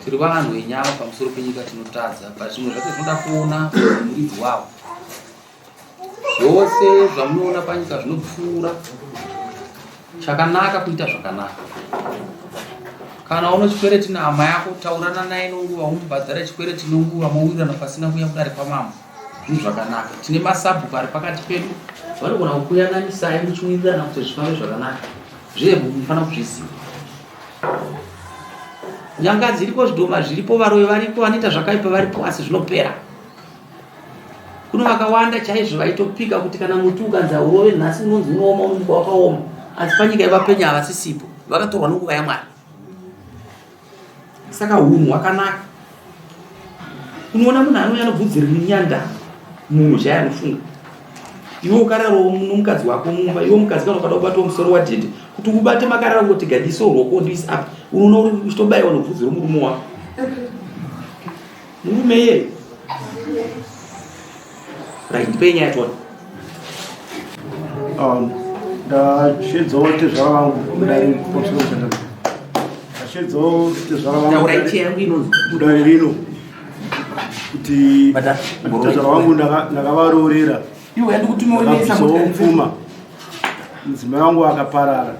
Tiri vanhu venyama pamusoro penyika tinotadza pazvimwe zvake zvinoda kuona muridzi wavo. Zvose zvamunoona panyika zvinopfuura chakanaka kuita zvakanaka. Kana uno chikwereti nehama yako taurana naye nenguva, umubhadhara chikwereti nenguva, mowirirana pasina kuya kudare pamama. Zvinhu zvakanaka. Tine masabhuku ari pakati pedu vanogona kukuyanganisai muchiwirirana kuti zvifambe zvakanaka. Zviye munofanira kuzviziva. Nyanga dziripo, zvidhoma zviripo, varoyi varipo, vanoita zvakaipa varipo, asi zvinopera. Kuno vakawanda chaizvo vaitopika kuti kana muti ukanza urove nhasi unonzi unooma, unonzi wakaoma, asi panyika yevapenya havasisipo, vakatorwa nenguva yaMwari. Saka hunhu hwakanaka. Unoona munhu anouya nebvudzi rinyanda muzha yanofunga. Iwe ukararawo nomukadzi wako mumba, iwe mukadzi kana ukada kubatawo musoro wadhedhe, kuti ubate makarara ngoti gadiso ruoko ndisi apa, unoona uri uchitobayiwa nebvudzi romurume wako. Murume iye. Right, ndipenya yatona. Ndashedzawo tezvavangu kudai pamusoro pezvandanga. Ndashedzawo tezvavangu. Taura ichi yangu inonzi kudai rino. Kuti tezvavangu ndakavarorera. Iwe ndikutumiwonesa mupfuma. Mudzimai wangu akaparara.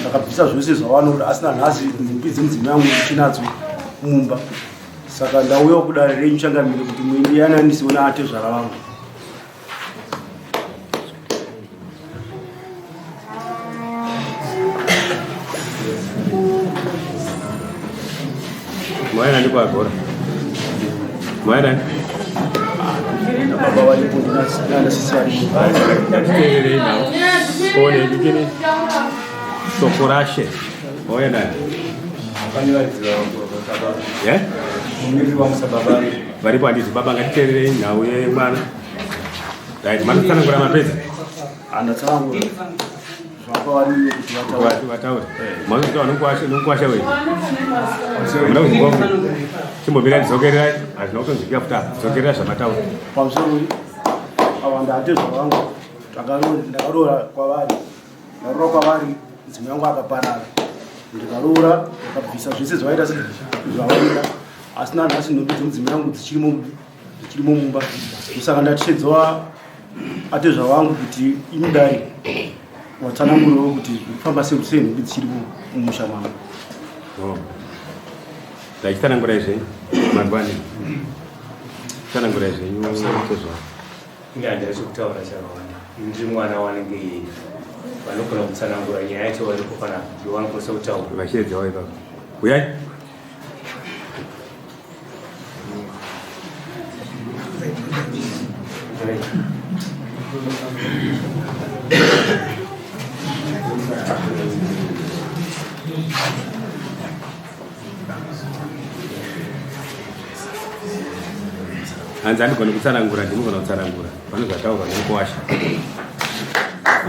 Ndakabvisa zvose zvavanoda, asina nhasi nhumbi dzemudzimai wangu ndichinadzo mumba. Saka ndauya kudare renyu changamire kuti muindiyananiswe naatezvara vangu. Mwana ndipo agora. Mwana baba walipo ndinasana sisi walipo. Kile nao. Kone dikini. Sokorashe. Oya na. Kani waliziwa baba. Yeah? Mimi wa msababa. Varipo anditi baba ngatikerere nawe mwana. Right, mwana sana ngora mapesa. Andatsangu. Zvapa wali kuti wataura. Mwana kuti nonkwasha wewe. Mwana uzingomba. Chimbobira ndizokerera azvinokonzwika futa. Zokerera zvamataura. Pamusoro awanda atezva vangu. Ndakarora kwavari. Ndakarora kwavari mudzimai wangu akaparara. Ndikarora ndakabvisa zvese zvavaita zvavaida. Asina nhasi nhumbi dzemudzimai wangu dzichirimo mumba. Saka ndatishedzawo atezva vangu kuti imudai watsanangurawo kuti kufamba sei nhumbi dzichiri mumusha mwangu. Ndachitsanangura izve mangwani. Tsanangura izve nyotezva. Ndandiri kutaura chakawanda. Ndiri mwana wanenge yeye. Vanogona kutsanangura nyaya yacho vari kufana ndiwangu kutaura. Vachedzawo ipapo. Uyai. Hanzi andigone kutsanangura, ndinogona kutsanangura. Vanozvataurwa nekuwasha.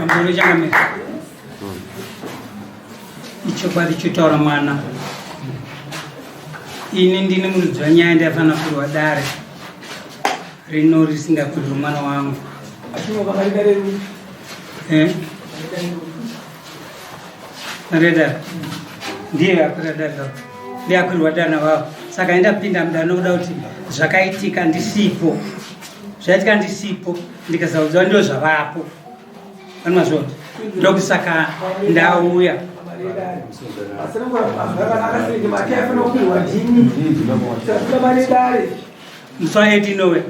Pamberi changamira. Ichokwadi chotaura mwana. Ini ndine muridzi wanyaya ndafana kurwa dare. Rino risingakwirwi mwana wangu. Reda. Ndiye akwirwa ndiye akwirwa dana wavo. Saka ndapinda mudano kuda kuti zvakaitika ndisipo. Zvaitika ndisipo ndikasaudzwa ndio zvavapo. Vanozvoti. Ndokusaka ndauya Mswahili nowe.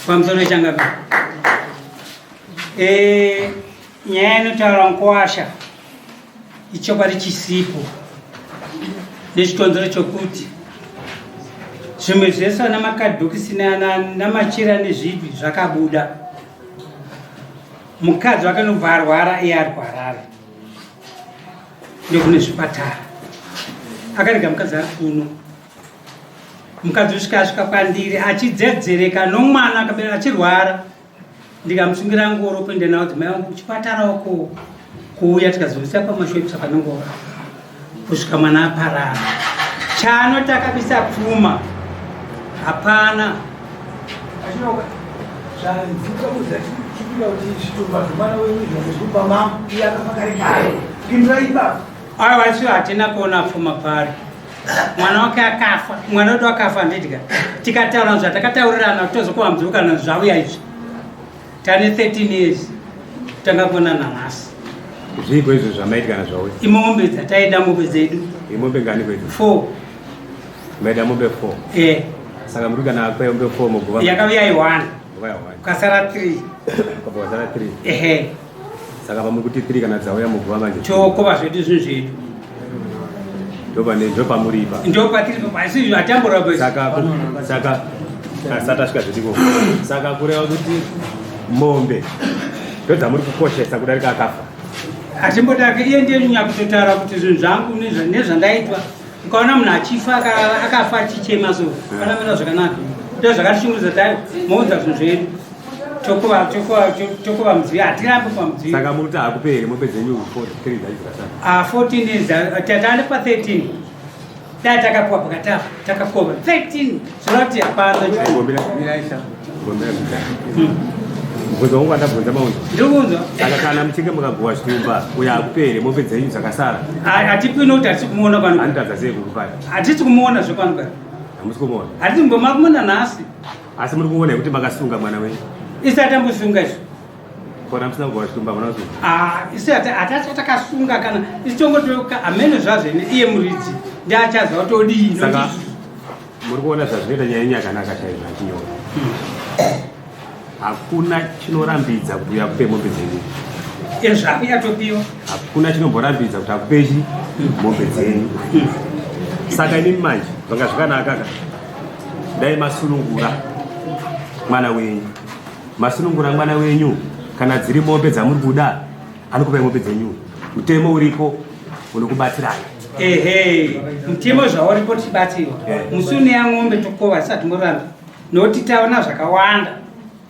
Kwa mtono changapi? Nyaya inotaura nkwasha ichokwadi chisipo nechikonzero chokuti zvimwe zvese namakadhokisi namachira nezvipi zvakabuda. Mukadzi wakanobva arwara iye arwarara ndokune zvipatara akarega mukadzi ari kuno. Mukadzi usvika kwandiri achidzedzereka nomwana akabereka achirwara, ndikamusungira ngoro kuenda nawo dzimai vangu kuchipatara uko kuuya tikazovisa pamashoipisa panongora kusvika mwana aparara. Chaanoti akabisa pfuma hapana. Aiwa hatina kuona pfuma pari. Mwana wake akafa, mwana wedu akafa ndidika. Tikataura zvatakataurirana tozokuwa mdzukana zvauya izvi. Tane 13 years. Tangagona nanhasi. Zviko izvo zvamaitikana zvauya. Imombe dzataida mombe dzedu. Imombe ngani kwedu? 4. Maida mombe 4. Saka muri kana akwa mombe 4 muguva. Yakauya 1. Yakauya 1. Kasara 3. Kasara 3. Saka pamuri kuti 3 kana dzauya muguva manje. Chokova zvedu zvedu. Ndio pamuripa. Ndio patiri basi atambura basi. Saka asatashika zvitiko. Saka kureva kuti mombe ndoda muri kukoshesa kudarika akafa. Atimbotake iye ndiye nyakutotara kuti zvinhu zvangu nezvandaitwa. Ukaona munhu achifa akafa achichema so. Kana mira zvakanaka. Ndio zvakatishungurudza tayo. Moudza zvinhu zvedu. Chokuva mdzivi hatirambi pamdzivi. Saka muri kuti hakuperi mombe dzenyu 43 dzaidzikasara. 14 is tatane pa 13. Dai takapuwa pakatafa takakova 13 zvinoti hapana. Mubvunzo wangu andabvunza maunzo. Ndobvunza. Saka kana muchinge mukaguha zvitumba uya hakuperi mombe dzenyu dzakasara. Hatipi noti hatisi kumuona pano. Anotadza sei kukupari? Hatisi kumuona zvepano pano. Hamusi kumuona? Hatisi kumbomara kumuona nhasi. Asi muri kuona kuti makasunga mwana wenyu. Isati ambosunga izvo. Kona musina kuguha zvitumba mwana wasunga? Isi hatasi takasunga kana isi tongotoka hamene zvazvene iye muridzi ndiachaza watodii. Saka muri kuona zvazvinoita nyaya yenyu yakanaka chaizvo achinyora. Hakuna chinorambidza kuti uyakupe mombe dzenyu. Zvapo yatopiwa. Hakuna chinomborambidza kuti akupechi mombe dzenyu. Saka inini manje zvanga zvakanaka dai masunungura mwana wenyu. Masunungura mwana wenyu kana dziri mombe dzamuri kuda anokupai mombe dzenyu. Mutemo uripo unokubatsirana. Mutemo zvauripo tichibatsirwa. Musune yang'ombe tokova isati murambi. Noti taona zvakawanda.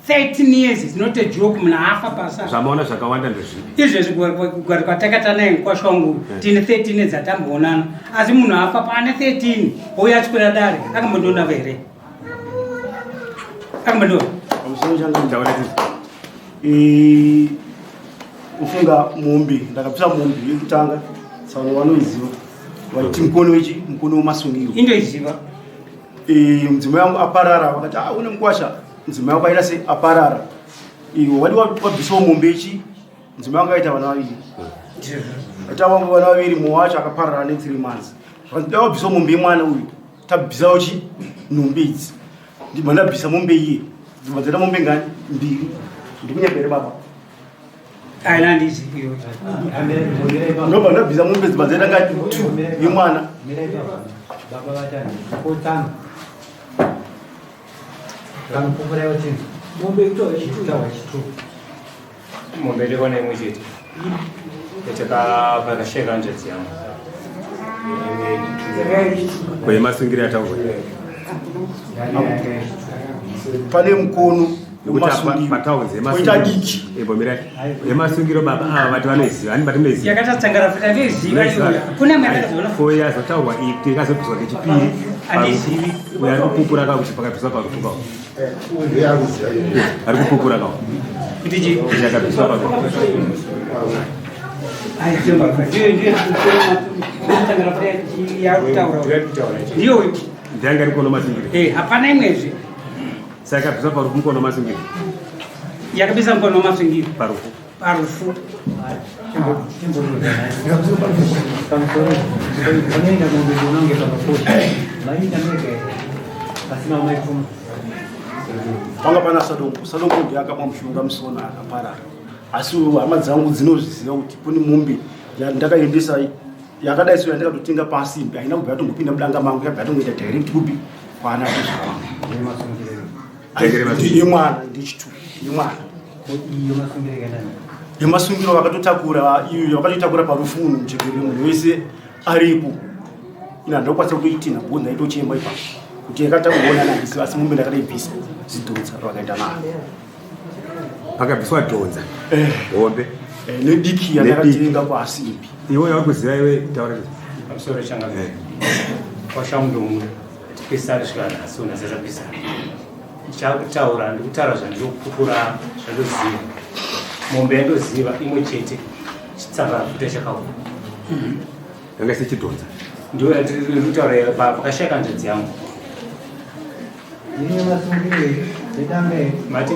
13 years zinoti joke munhu afa pasa. Zvamaona zvakawanda ndezvipi? Izvezvi gwari kwatakata naye nkwasha wangu tine 13 dzatamboonana. Asi munhu afa pane 13 ouya achikwira dare akambondona here. Akambondona. Kufunga mombe ndakapisa mombe yekutanga saka vanoiziva vati mukono wemasungiro indoiziva. Mudzimai wangu aparara vakati une mukwasha. Mudzimai wangu aita se aparara iwo wadi wabvisawo mombe ichi. Mudzimai wangu aita vana vaviri. Aita vana vaviri, mumwe wacho akaparara ne 3 months. Vakati wabvisawo mombe yemwana uyu tabvisawo chi nhumbi idzi. Ndibva ndabvisa mombe iye dzimba dzata mombe ngani 2 ndikunyembere baba. Aina ndiziviwo. Ndobva ndabvisa mombe dzimba dzata ngati 2 yemwana. Baba vatani kotano kamupupura yoti mombe ito chitawa chitu mombe ndikona imwe chete yakasheka njodzi yangu kwemasungira ataurwa pane mukono yemasungiro baba ava vati vanoiziva ani batinoiziva yakatatsangarafuta ndoiziva kuna mwakazoona foya zotaurwa iti kazobviswa kechipiri andizivi uyo ari kupupura kao kuti pakabviswa parufu kao ari kupupura kao kuti yakabviswa parufu ndiyo ndianga rikono masungiro hapana imwezve saka bviswa parufu mukono masungiro yakapesa mkono wa masungiro parufu parufu Wanga pana Sadongo ndiye akapa mushonga musona akaparara. Asi hama dzangu dzinozviziva kuti kune mombe ndakaendesa yakadai so yandakatotenga pasimbi haina kubva yatombopinda mudanga mangu yabva yatongoita direct kupi kwana imwana ndichitupi imwana yemasungiro vakatotakura iyo vakatotakura parufu munhu muchekerere munhu wese aripo ina ndokwanisa kutoitina bhonzi aitochemba ipapo kuti yakatakuona nandisi asi mombe ndakadaibvisa zidhonza rakaenda naro pakabviswa dhonza hombe nediki yandakatenga pasimbi iwe yakuziva iwe taura pamusoro changa washamundomuna tipesarishikana asona zazapisa chakutaura ndikutaura zvandikupupura zvandoziva mombe yandoziva imwe chete chitsamba futa chakaoma anga sechidhonza ndikutaura pakashaka njodzi yangu mati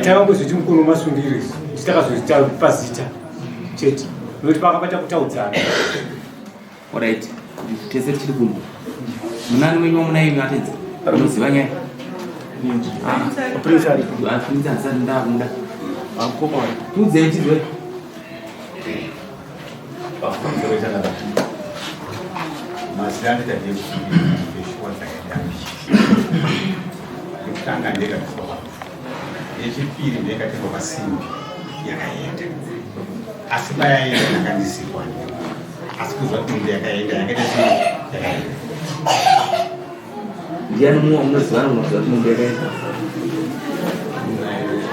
takangozviti mukuru masungire titakazozita pazita chete nokuti pakabata kutaudzana Alright, tese tiri kumbo. Munani wenyu muna imi atedza. Unoziva nyaya? Prince ari Prince asati ndakunda. akoma Tudze chizwe. Masiyani tadiye kushwa tsakadami. Kutanga ndeka kusoba. Yechipiri ndekatenga pasimbi yakaenda. Asi bayaenda nakandisirwa. Asi kuzwa kuti yakaenda yakaita sei yakaenda. Ndiani mumwe munoziva munoziva kuti mombe yakaenda?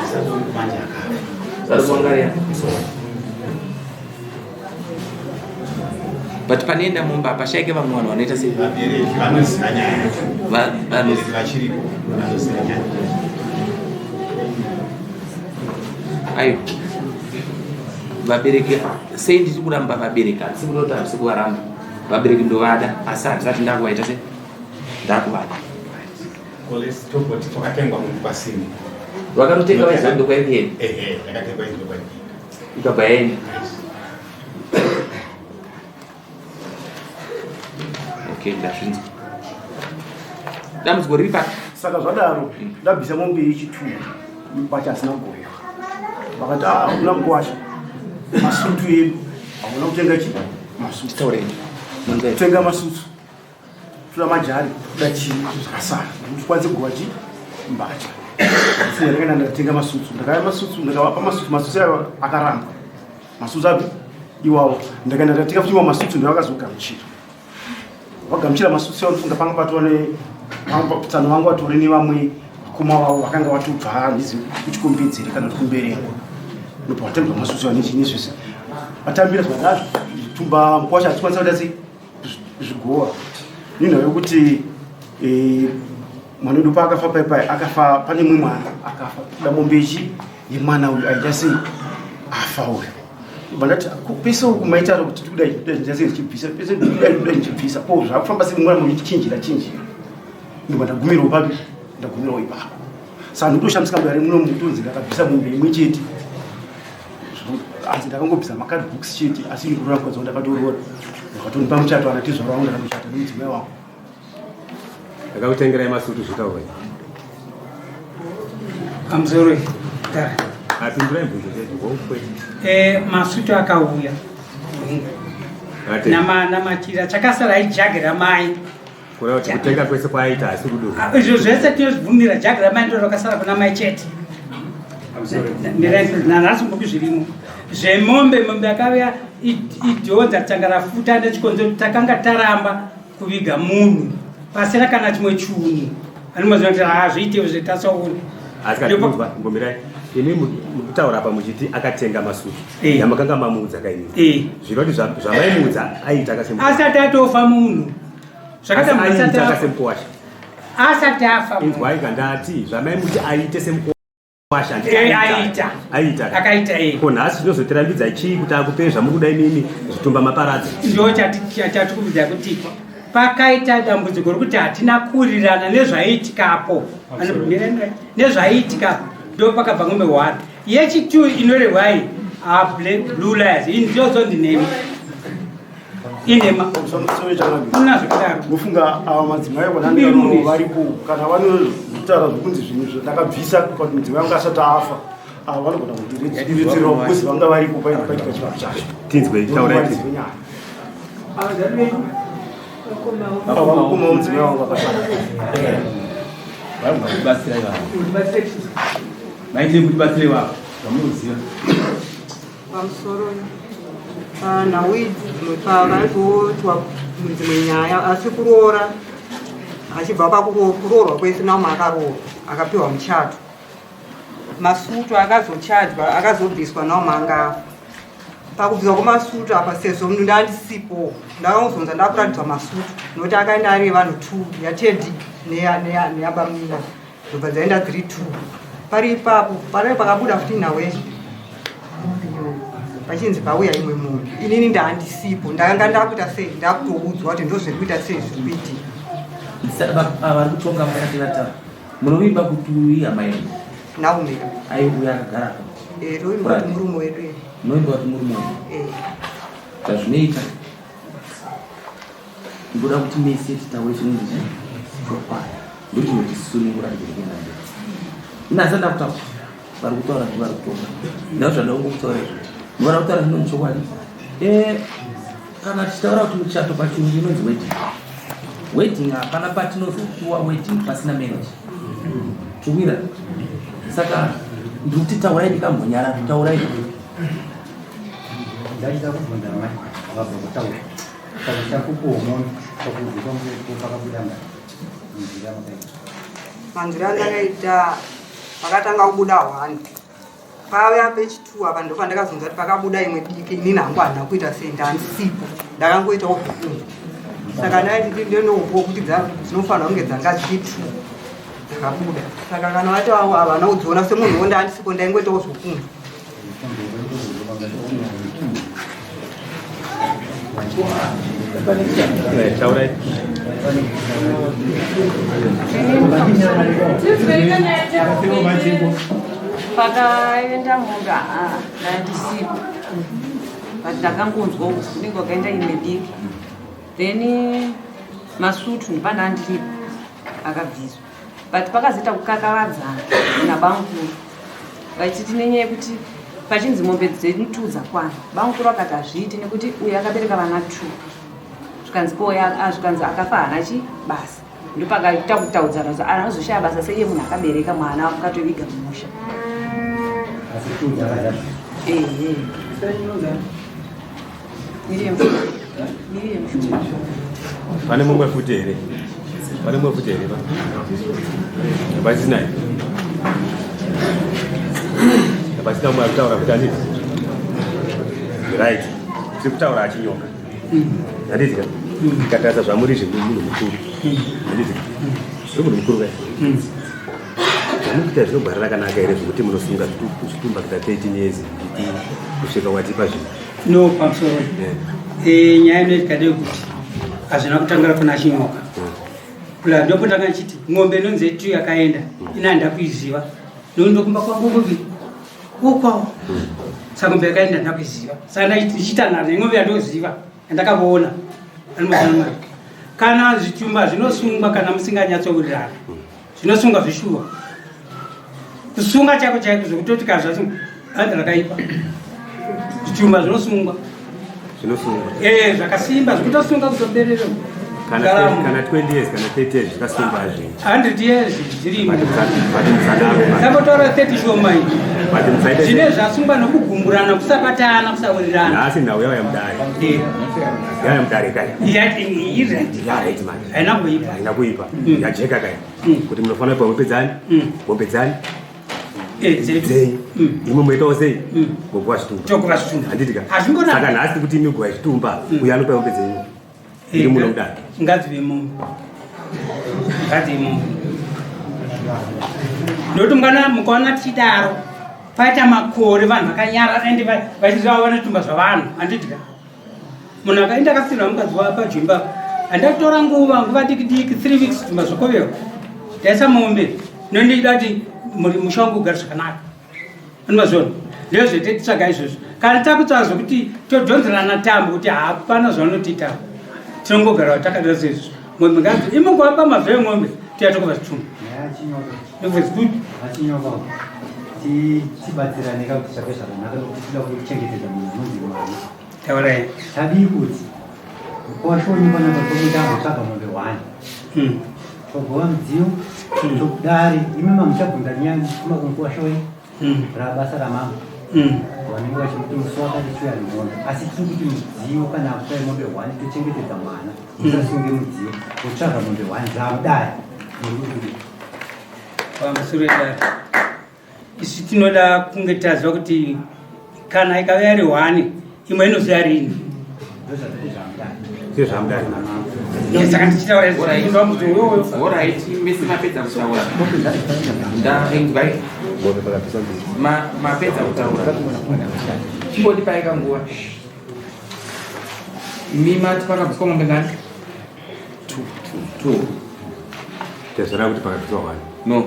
Sasa manje akafa. Sari kuangalia. But panenda mombe pashayike vamwe vanhu vanoita sei? Vabereki vanoziva nyaya yacho. Vanoziva Vachiripo vanoziva nyaya. ayo. Vabereki sei ndiri kuramba vabereki asi kunoti havisi kuvaramba. Vabereki ndovada asi hazvisati ndakuvaita sei? Ndakuvada. Kolesi toboti twakatengwa munhu pasimbi. Vakatotenga vaizando kwaiviyeni. Yakatengwa izvo kwaiviyeni. Ikabva yaenda. Okay, ndazvinzwa. Dambudziko riri pati. saka zvadaro ndabvisa mombe yechitupi pacho asina kugoyiwa vakati una ngwasha masutu edu hamuna kutenga chi masutu Taureni. kutenga masutu tuna majari kuda chii zvakasara tikwanise kugowa chi mbacha asi ndakaenda ndakatenga masutu ndakaya masutu ndakavapa masutu ayo akaramba masutu api iwawo ndakaenda ndakatenga futi masutu ndavakazogamuchira vagamuchira masutu ayo ndofunga panga patova tsano vangu vatori nevamwe vakoma vavo vakanga vatobva handizi kuchikombedzere kana kuti kumberengwa nobva vatengwa masutu ayo nechini zvese vatambira zvadazvo tumba mukwasha hatikwanisa kuita sei zvigowa ninhau yokuti mwana wedu paakafa paipai akafa pane mumwe mwana akafa kuda mombechi yemwana uyu aita sei afa uyu vandati pese uku maitaura kuti tikuda sei ndichibvisa pese kuda ndichibvisa po zvakufamba sei mwana muchichinjira ndobva ndagumirawo papi ndagumirawo ipapo saka ndotoshandisa mbari muno mutonzi ndakabvisa mombe imwe chete asi ndakangobvisa makadibooks chete asi ndikurora kwadza ndakatoroora ndakatonipa muchato ana tizvaro wangu ndakamuchata nemudzimai wangu ndakakutengerai masutu zvitaura pamusoro apindurai mvunzo chedu masutu akauya namachira chakasara aijagi ramai kureva kuti kutenga kwese kwaaita asi rudo izvo zvese tinozvibvumira jagi ramai ndo rakasara kuna mai chete nanhasi mbopi zvirimo zvemombe mombe akauya idhonza tanga rafuta nechikonzo takanga taramba kuviga munhu pasina kana chimwe chunhu anomaziva kuti zviitewo zvetasauri asi katiudzwa ngombirai imi mukutaura apa muchiti akatenga masutu yamakanga mamuudza kaini zvinoti zvamaimuudza aita asati atofa munhu zvakaaita akasemukwasha asati afa inzwai kandati zvamaimuti aite semukwasha akaita ko nhasi zvinozotirambidza chii kuti akupei zvamukudai nini zvitumba maparadzi ndo chatikumbidza kuti pakaita dambudziko rokuti hatina kuwirirana nezvaitikapo nezvaitikapo ndo pakabva ngombe 1 yechi2 inorehwai blue lies indiozo ndinema inema unazvikudaro mufunga ava madzimai vanandiano varipo kana vanotaura zvokunzi zvinhu zvatakabvisa kuti mudzimai anga asati afa ava vanogona kutiritirawo kuzi vanga varipo paitika chinhu chacho tinzwe taurai vakuma mudzimai wangu maitiri kuti batsire wako vamunoziva pamusoro nhawidzi pavaizoitwa mudzimwe nyaya asi kuroora achibva pakuroorwa kwese naumwe akaroorwa akapiwa muchato masutu akazochadwa akazobviswa naumwe angafa pakubviswa kwemasutu apa sezvo munhu ndandisipo ndakangozonza ndakuratidzwa masutu nokuti akaenda ari vanhu 2 yatedi neyabamina ndobva dzaenda 3 2 pari ipapo panai pakabuda futi nhaweshe pachinzi pauya imwe munhu inini ndandisipo ndakanga ndakuita sei ndakutoudzwa kuti ndozviri kuita sei zviri kuitika vari kutonga vakati vatara munovimba kuti uyihama yedu naume aiuya akagara toimba kuti murume wedu munoimba kuti murume wedu zvazvinoita ndoda kuti mese titaure chinonzi chokwadi ndochinotisunungura ndigerekendamberi inasanda kutaura vari kutaura kuti vari kutonga ndazvada kutaura ndovana kutaura zvinonzi chokwadi kana tichitaura kuti muchato pachirungu inonzi wedding wedding hapana patinozokuwa wedding pasina marriage chumira saka ndiri kuti taurai ndikamhonyara taurai ndaida kubvunza mai vakabva kutaura saka chakupomo pakuziva pakabuda munzira makaita manzira andakaita pakatanga kubuda 1 pavya pech2 apa ndofa ndakazonza kuti pakabuda imwe diki inini hangu handina kuita sei ndandisipo ndakangoitawo zvokunzi saka ndaiti ndinopuwa kuti dzinofanira kunge dzanga dzichi2 dzakabuda saka kana vati havana kudziona semunhuwo ndandisipo ndaingoitawo zvokunzi taurai pakaenda munhu ndandisipo but ndakangonzwa kunenge wakaenda imwe diki then masutu ndipandandiripo akabviswa but pakazoita kukakavadzana nabamukuru vachiti nenyaya yekuti pachinzi mombe dzedu 2 dzakwana bamukuru akati hazviiti nekuti uyu akabereka vana 2 zvikanzi zvikanzi akafa hana chi basa ndopakaita kutaudzana kuti anozoshaya basa seiye munhu akabereka mwana akatoviga mumusha pane mumwe futi here apasinayo apasina mumwe akutaura kuti anditi right tiri kutaura achinyonga handitika ikatarisa zvamuri zvemunhu mukuru handitika zvemunhu mukuru kai zvamukuita zvinogwara rakanaka here zvokuti munosunga zvitumba kuita 13 years kusvika watipa zvinhu no pamusoro nyaya inoitikade kuti hazvina kutangira kuna chinyoka kula ndopotanga chiti ng'ombe inonzi yetu yakaenda inanda kuiziva ndokumba kwangogovi ukwawo saka ng'ombe yakaenda ndakuiziva saka ichitanana ng'ombe yandoziva yandakaona anomazana kana zvitumba zvinosungwa kana musinganyatsowirirana zvinosunga zvishuwa kusunga chako chaiko zvokutoti kazvasi anda rakaipa zvitumba zvinosungwa zvakasimba zvikutosunga kutoberero kana 20 years kana 30 years zvikasimba 100 years zvirimo takotaura 30 shoma iyi zvine zvasungwa nokugumburana kusabatana kusawirirana asi nhau yao ya mudare kai haina kuipa yajeka kai kuti munofanira kupa mumpedzani imwe moitawo sei mokuva zvitumba handitika saka nhasi kuti imi kuva zvitumba uyo anopa mumpedzenyu iri muno mudare ngadzive munhu ndokuti mukaona tichidaro paita makore vanhu vakanyara ende vachizava netumba zvavanhu handitika munhu akaenda akasirwa mukadzi pajimba andatora nguva diki 3 weeks mazokovewa ndaisa mombe nondida kuti mushongo ugare zvakanaka anomazona ndezvete titsvaga izvozvo kana takutsazo kuti todhonzerana tambo kuti hapana zvaunoti tambo tinongogara takadira sezvo mombe ngazi imongova pamavhe mombe tiyatokova zvitumbu tibatsirane kakuti chave zvakanaka nokuti tida kuchengetedza munhu anonzi Mwari. taurai Tadii kuti kwashoni panapa tokuita mutsvaga mombe 1 togova mudziyo tokudare imema muchabvunza nyaya kumakunkwashoi rabasa ramama vanenge vachimuti musi wakati chuya nemombe asi tiri kuti mudziyo kana akutai mombe 1 tochengetedza mwana usasunge mudziyo totsvaga mombe 1 dzaudare pamusoro edare isi tinoda kunge taziva kuti kana ikava yari 1 imwe inozi yari ini saka mapedza kutaura mapedza kutaura chimbondipaika nguva mimati pakabviswa mombe ngani 2 tezvara kuti pakabviswa 1 no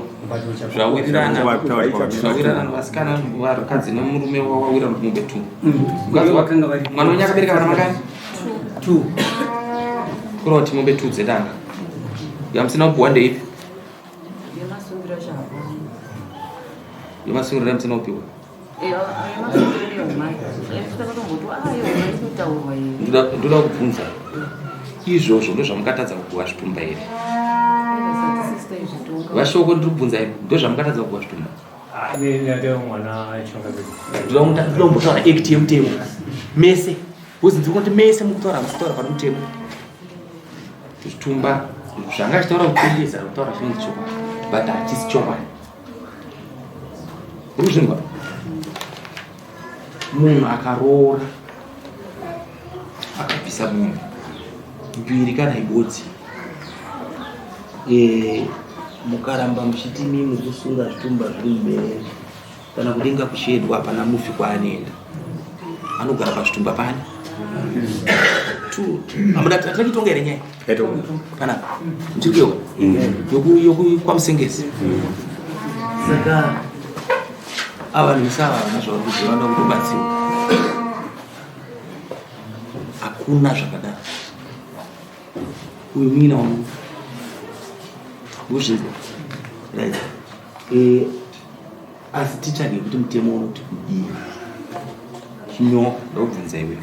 zvawirirana vasikana vakadzi nemurume wawira mombe 2 mwana wenyu akabereka vana makani 2 kura kuti mombe 2 dzedanga yamusina kupuwa ndeipi yemasungiro yamusina kupiwa ndoda kubvunza izvozvo ndozvamukatadza kupuwa zvitumba here vashoko ndiri kubvunza here ndozvamukatadza kupuwa zvitumba ndoda kumbotaura act yemutemo mese uzi ndiri kuti mese mukutaura musitaura pano mutemo zvitumba zvanga achitaura kutendesa kutaura chinonzi chokwadi but hatisi chokwadi uruzvingwa munhu akaroora akabvisa munhu mbiri kana ibodzi mukaramba muchiti mimi kusunga zvitumba zviri muberere kana kudenga kushedwa hapana mufi kwaanoenda anogara pazvitumba pane atinachitonga here nyaya panapa ndichikuyewa yokwamusengesi saka ava nisava nazvakuti vanoda kutobatsiwa hakuna zvakadaro uyu muina wamunhu uzvinzwa right asi titsvage kuti mutemo unoti kudii chinyoka ndakubvunza iwe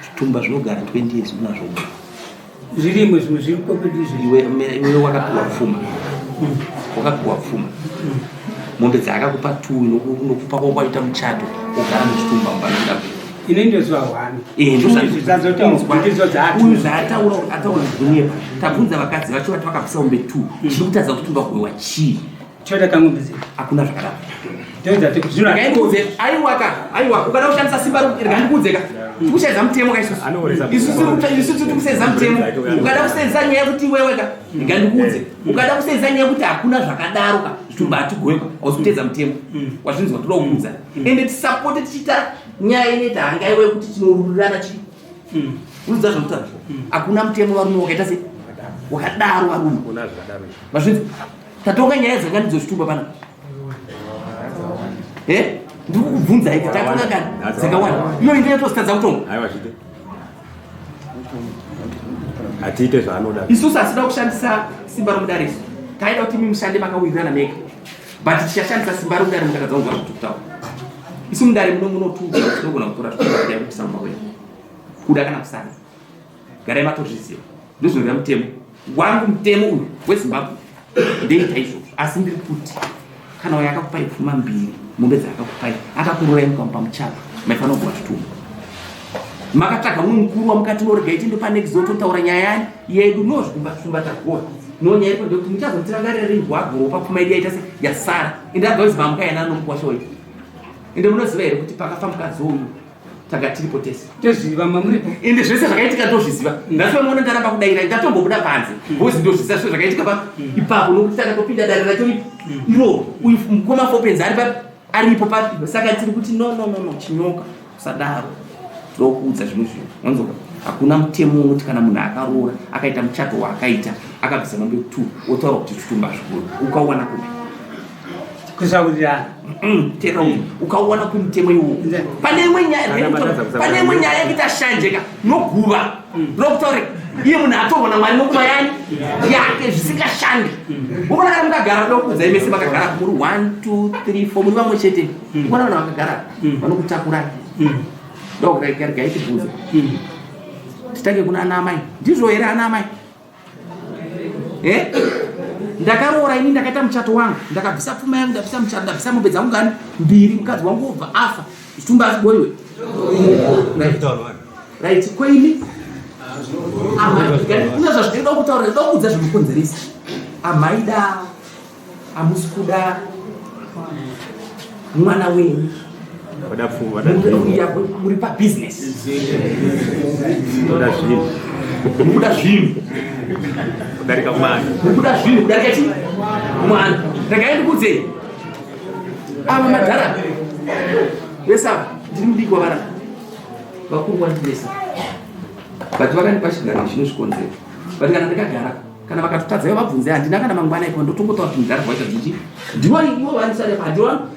zvitumba zvinogara 20 years unazvo zvirimwe zvimwe zviri kopedizvo iwe wakapiwa pfuma mombe dzaakakupa 2 inokupa kwaita muchato ogara muchitumba mubanonda ine ndozva 1 uyu zvaataura zvinepa tabvunza vakadzi vacho vati vakapisa mombe 2 chiri kutadza kutumba kuwewa chii choda kangombe hakuna zvakadaro aiwa ukada kushandisa simba rikandikudzeka tikushedza mutemo kaisusu tikusedza mutemo ukada kusedza nyaya kuti iweweka ngandikudze ukada kusedza nyaya kuti hakuna zvakadaro ka zvitumba hatigoekwa hausi kutedza mutemo wazvinzwa toda kuudza ende tisapote tichita nyaya ineti hangaiwe kuti tinorurirana chii udza zvakutaura hakuna mutemo varume wakaita sei wakadaro varume mazvinzwa tatonga nyaya dzakandidzo zvitumba pana ndiri kukubvunza iki tatonga kani dzakawanda iyo inde yatositadza kutonga atiite zvaanoda isusu asida kushandisa simba romudariso taida kuti mimushande makawirirana mega but tichashandisa simba romudare mukatadza kugara kuti kutaura isu mudare munotuudza kuti tinogona kutora zvitumba kuisa mumawere kuda kana kusana garai matozviziva ndozvinoreva mutemo wangu mutemo uyu wezimbabwe ndeita izvozvo asi ndiri kuti kana uyo akakupai pfuma 2 mombe dzaakakupai akakurorai mukamupa muchato maifanira kuva zvitumba makatsvaga mumwe mukuru wamukati norega iti ndopanexo totaura nyaya yani yedu nozvikumba zvishumba tagora nonyaya iri kuti muchazotirangarira ringwagoropa pfuma idi yaita se yasara ende agaweziva mukaena nomukwasha wedu ende munoziva here kuti pakafa mukadzi uyu tanga tiripo tese toziva mamuripo ende zvese zvakaitika ndozviziva ndasiwe muone ndaramba kudayira ndatombobuda panze bozi ndozviziva zve zvakaitika pa ipapo nokuti takatopinda dare racho iro uyu mukoma fopenzi aripo papi saka tiri kuti no chinyoka usadaro tinokuudza zvimwe zvinhu wanzoka hakuna mutemo unoti kana munhu akaroora akaita muchato waakaita akabvisa mambe 2 otaura kuti chitumba zvikuru ukauwana kupi kusaurira tera ukauwana kumutemo iwo pane imwe nyaya yekuti ashanjeka noguva nokutaure iye munhu atorwa naMwari nokuva yani yake zvisingashandi ukaona kana mukagara dokudza imese makagara muri 1 2 3 4 muri vamwe chete ukaona vanhu vakagara vanokutakurai ndogaitibvunza titange kuna anamai ndizvo here anamai ndakaroora ini ndakaita muchato wangu ndakabvisa pfuma yangu ndabvisa muchato ndabvisa mombe dzangu ngani 2 mukadzi wangu obva afa chitumba asiboiwe right kweini kuna zvazvinoda kutaura ndoda kuudza zvinokonzeresa amaida amusi kuda mwana wenyu muri pabusiness mukuda zvinhu kudarika mwana mukuda zvinhu kudarika chi mwana ndakaenda kudzei ava madhara vesava ndiri mudiki wavara vakuru wandilesa but vakandipa chigariro chinozvikonzera but kana ndakagara kana vakatotadza vabvunze handina kana mangwana ipo ndotongotaura kuti mudhara vaita zvichi ndiwo ivo vanisalepa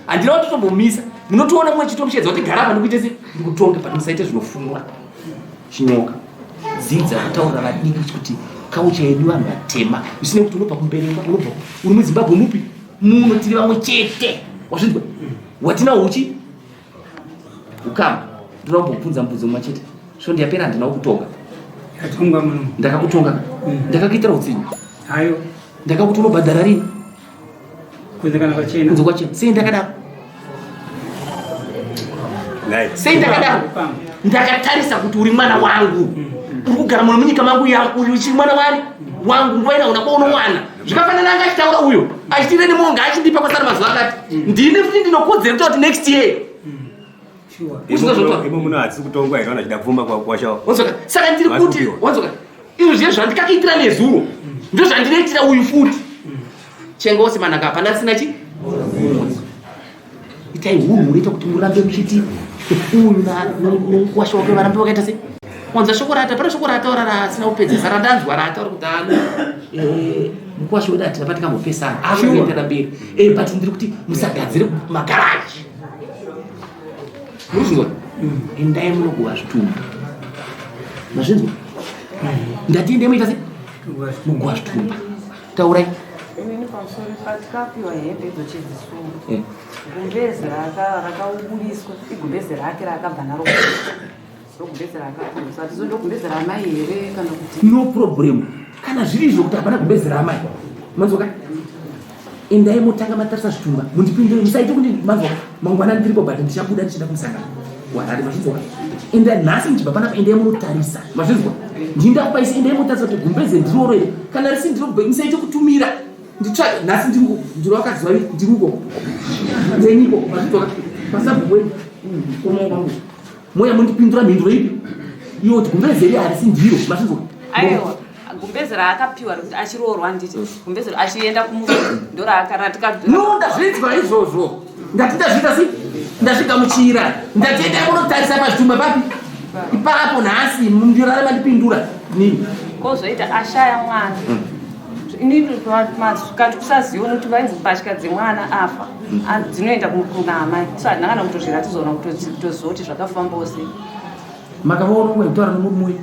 handina kutotombomisa munotoona mumwe chitomushedza kuti gara apa ndikuite se ndikutonga but musaite zvinofungwa chinyoka dzidza kutaura vadiki kuti kaucha yedu vanhu vatema zvisine kuti unobva kumberengwa unobva uri muzimbabwe mupi muno tiri vamwe chete wazvinzwa watina uchi ukama ndinombobvunza mubvunzo mumwe chete so ndiyapera handina kukutonga ndakakutonga ndakakuitira utsinyu hayo ndakakuti unobhadhara rini kunzekana kwachena kunze kwachena sei ndakadaro sei ndakadaro ndakatarisa kuti uri mwana wangu uri kugara muno munyika mangu yangu uchiri mwana wani wangu nguva ina unaba unowana zvakafanana anga achitaura uyo achitireni monga achindipa kwasara mazuva akati ndine futi ndinokodzera kuti next year imo muno hatisi kutongwa ikaona chida pfuma kwashawo saka ndiri kuti wanzoka izvo zviye zvandikakuitira nezuro ndo zvandinoitira uyu futi chengose manaka hapana sina chi itai huru munoita kuti murambe muchiti uyu nokuwashawo kwevarambe vakaita sei wanza shoko rata pane shoko rataura rasina kupedzesa randanzwa rataura kuti ano mukuwasha wedu hatina patikambopesana akuendera mberi but ndiri kuti musagadzire magaraji muzvinzwa endai munoguva zvitumba mazvinzwa ndatiendei muita se muguva zvitumba taurai inini pamusoro patikapiwa hembe idzo chezisungu gumbezi rakauburiswa igumbezi rake rakabva naro rogumbezi rakapusa hatizondo gumbezi ramai here kana kuti no problem kana zviri izvo kuti hapana gumbezi ramai manzoka endai motanga matarisa zvitumba mundipindure musaite kuti manzoka mangwana ndiripo but ndichabuda ndichida kumusangana warari mazvinzwa endai nhasi muchibva panapa endai munotarisa mazvinzwa ndindakupaisa endai motarisa kuti gumbezi ndiroro here kana risi ndirobve musaite kutumira nditsvage nhasi ndiro wakaziva ndiruko ndeniko mazvinzwa pasabhuwe komawangu moya mundipindura mhinduro ipi iwo kuti gumbezi here harisi ndiro mazvinzwa aiwa gumbezi raakapiwa rekuti achiroorwa nditi gumbezi achienda kumurume ndo raakaratika no ndazvinzwa izvozvo ndatindazviita sei ndazvigamuchira ndatiendai munotarisa pazvitumba papi ipapo nhasi ndirarama ndipindura nini kozoita ashaya mwana inini kati kusaziva nokuti vainzi mbatya dzemwana afa dzinoenda kuna amai so hatina kana kutozviratizoona kutozoti zvakafambawo sei makavaona umwe kutaura nomurumuyo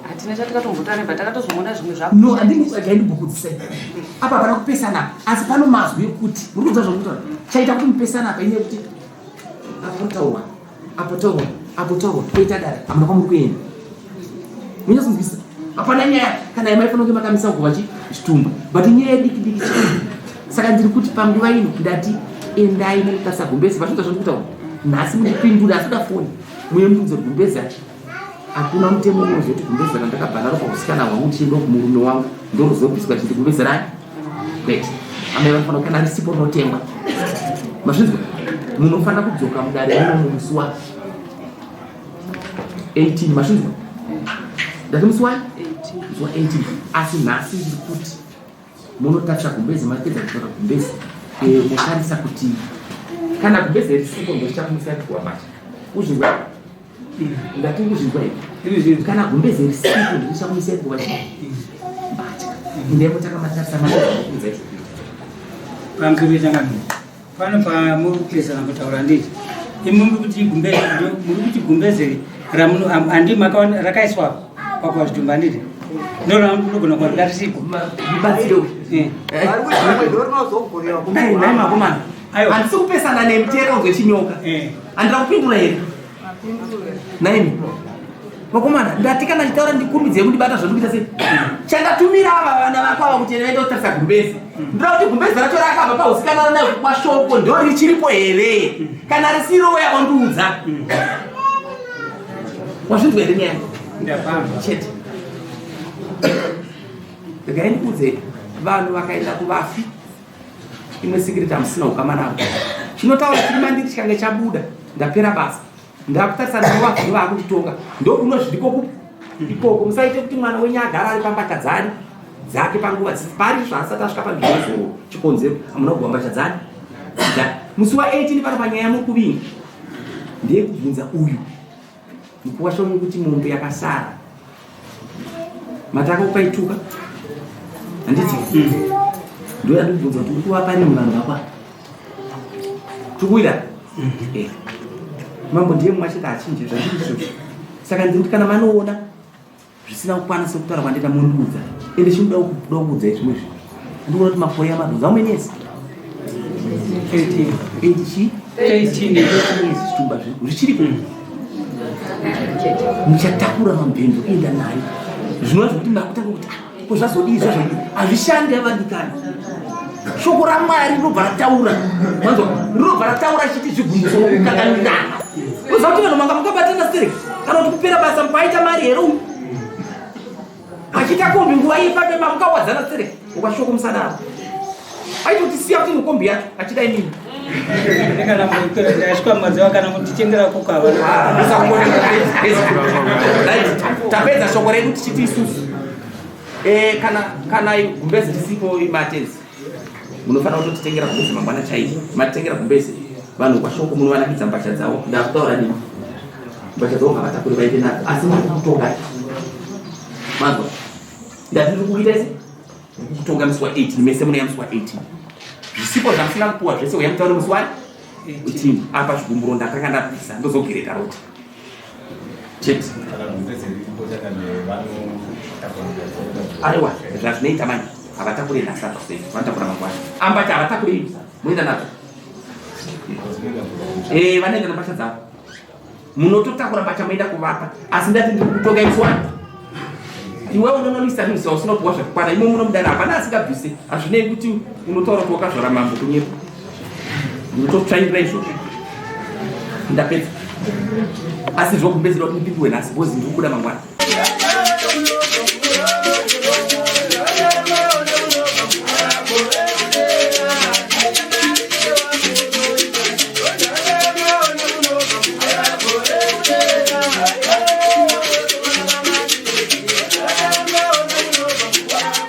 hatina chatikatombotariba takatozomona zvimwe zvako no handingaindibhukudzisai apa pana kupesana asi pano mazwi ekuti muri kudza zvokutaura chaita kuti mupesana apa ine kuti apotaurwa apotaurwa apotaurwa toita dare hamuna kwamuri kuenda munyasinzwisa hapana nyaya kana yamaifanira kunge makamisa kuva chitumba but nyaya yediki diki chitumba saka ndiri kuti panguva ino ndati endai munotarisa gumbezi vazvinza zvandikutaura nhasi mundipindura asi udafoni muye mubvunze gumbezi acho hakuna mutemo unozoti gumbezi raka ndakabva naro pakusikana hwangu ndichienda kumurume wangu ndoruzopiswa chiti gumbezi rai kwete amai vanofanira kana risipo rinotengwa mazvinzwa munofanira kudzoka mudare rino mumusi wa 18 mazvinzwa ndati musi wa 18 asi nhasi ndiri kuti munotarisa gumbezi mapedza kutora gumbezi motarisa kuti kana gumbezi risipo ndochichakumisai kuwabata uzvinzwa Ngati kuzvizwa hivi. Kana gumbeze risipo ndichamuisa kuva chii. Ndipo takamatarisa mazvikudzai. Pamkiri changani. Pano pamukupesana kutaura nditi. Imwe kuti gumbeze muri kuti gumbeze ramuno andi makaona rakaiswa kwa zvitumba nditi. Ndora ndogona kwa risipo. Bibatsiro. Ari kuti mamwe ndori nozogorera Dai nai makomana. Ayo. Handisi kupesana nemutero wezvinyoka. Andira kupindura here. Naimi. Makomana ndati kana chitaura ndikurumidze kundibata zvandikuita sei. Chandatumira ava vana vako ava kuti vaende kutarisa gumbeze. Ndira kuti gumbeze racho rakabva pausikana nayo kwashoko ndo richiripo here. Kana risiro yaondiudza. Wazvinzwa here nyaya? Ndapamba. Chete. Ndikaendikudze vanhu vakaenda kuvafi. Imwe sikiriti hamusina ukama navo. Chinotaura chiri mandiri chikange chabuda. Ndapera basa. Ndakutarisana nevafu nevakuchitonga. Ndokuno zvidiko ikoko. Musaite kuti mwana wenyu agara ari pambachadzani dzake panguva pari zvaasati asvika panzvimbo chikonzero. Hamuna kugwa mbachadzani. Musi wa18 pano panyaya muri kuvinga. Ndiye kubvunza uyu. Mukuwashoni kuti mombe yakasara. Mataka upaituka. Handiti. Ndoya ndibvunza kuti ukuwa pari munhu ngapa. Tukuida. Mambo ndiye mwachita achinje zvandizvo. Saka ndikuti kana manoona zvisina kukwana sekutaura kwandita munudza. Ende chinoda kudza zvimwe zvinhu. Ndikuona kuti makore amadhodha amenesi. 18 zvitumba zvichiripo. Muchatakura mambendo kuenda nayo. Zvinova zvekuti ndakutanga kuti kuzvazodii zvazvo hazvishandi avandikani. Shoko raMwari rinobva rataura. Mwanzo rinobva rataura chiti zvigumbuso nokukanganirana. Uziva kuti vanhu manga mukabatana sei? Kana kuti kupera basa mukaita mari here uyu. Achiita kombi nguva iyi pabema mukawadzana sei? Ukashoko musadaro. Aitotisiya kuti mukombi yacho achidai nini? Kana mukera ndasvika madziva kana kutitengera kokava. Tapedza shoko redu tichiti isusu. Kana gumbeze risipo imatenzi. Munofanira kutotitengera gumbeze mangwana chaiwo. Matitengera gumbeze. Vanhu kwashoko munowanakidza mbasha dzavo. Ndakutaura nini? Mbasha dzavo ngavatakure vaite nadzo. Asi muri kutonga. Mazwa. Ndatiri kuita ise? Kutonga musi wa18. Mese munoya musi wa18. Zvisipo zvamusina kupuwa zvese uyamutaura musi wa18. Apa zvigumburo ndakanga ndabvisa. Ndozogereka roti. Chete. Aiwa, zvazvinoita manje. Havatakure nhasa sei. Vanotakura mangwana. Ambati havatakure ivi. Munoenda nadzo. Vanoenda nembasha dzavo. Munototakura mbacha moenda kuvapa. Asi ndati ndiri kutonga musi wa. Iwe unonoisa zvese usinopuwa zvakakwana. Imwe munomudana hapana asingabvise. Hazvinei kuti unotaura kuti wakazvara mambo kunyepa. Ndinototsvairira izvozvo. Ndapedza. Asi zvokumbezera kuti ndipindwe nhasi. Bozi ndiri kuda mangwana.